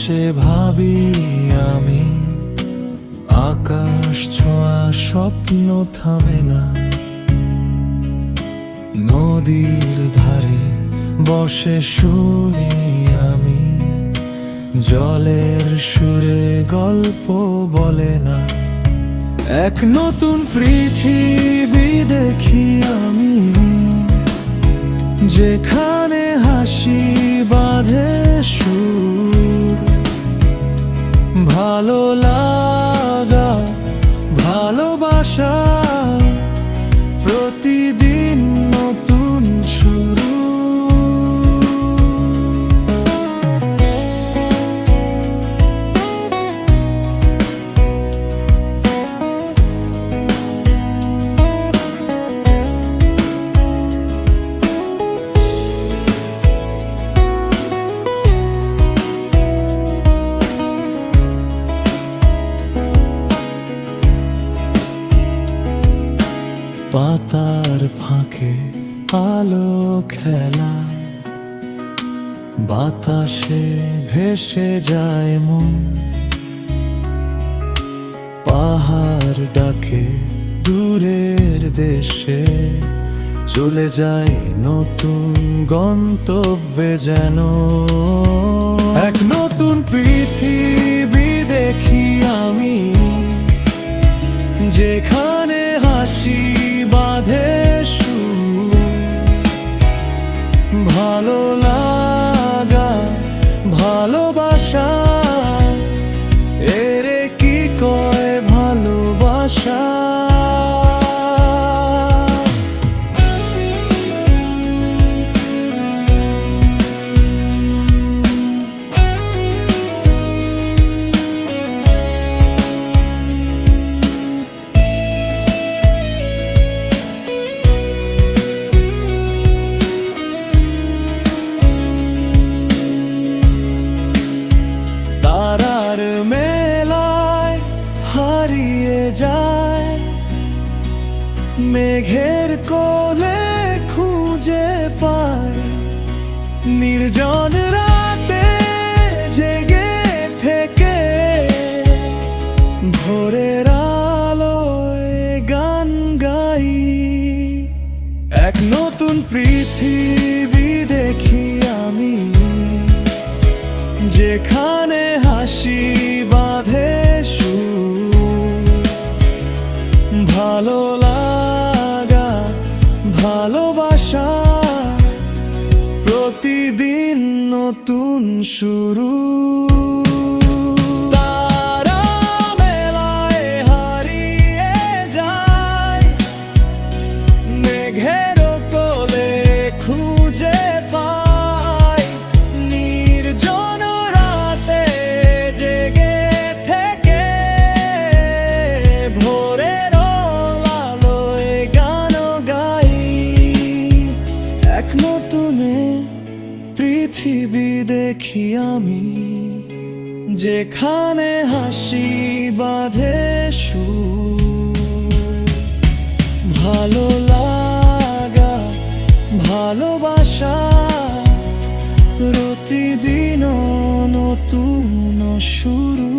বসে ভাবি আমি, আকাশ ছোঁয়া স্বপ্ন থামে না। নদীর ধারে বসে শুনি আমি, জলের সুরে গল্প বলে না। এক নতুন পৃথিবী দেখি আমি, যেখানে হাসি বাঁধে সুর। ভালো লাগা, ভালোবাসা, প্রতিদিন নতুন শুরু। পাতার ফাঁকে আলো খেলা, বাতাসে ভেসে যায় মন। পাহাড় ডাকে দূরের দেশে, চলে যায় নতুন গন্তব্যে যেন। এক নতুন পৃথিবী দেখি আমি, যেখানে হাসি বাঁধে সুর। ভালো লাগা, ভালোবাসা, এরে কি কয় ভালোবাসা। তারার মেলায় হারিয়ে যায়, মেঘের কোলে খুঁজে পায়। নির্জন রাতে জেগে থেকে, ভোরের আলোয় গান গাই। এক নতুন পৃথিবী দেখি আমি, যেখানে হাসি বাঁধে সুর। ভালো লাগা, ভালোবাসা, প্রতিদিন নতুন শুরু। তারা মেলায় হারিয়ে যায়, মেঘের কোলে খুঁজে পায়। নির্জন রাতে জেগে থেকে, ভোরের আলোয় গান গাই। এক নতুন পৃথিবী দেখি আমি, যেখানে হাসি বাঁধে সুর। ভালো লাগা, ভালোবাসা, প্রতিদিন নতুন শুরু।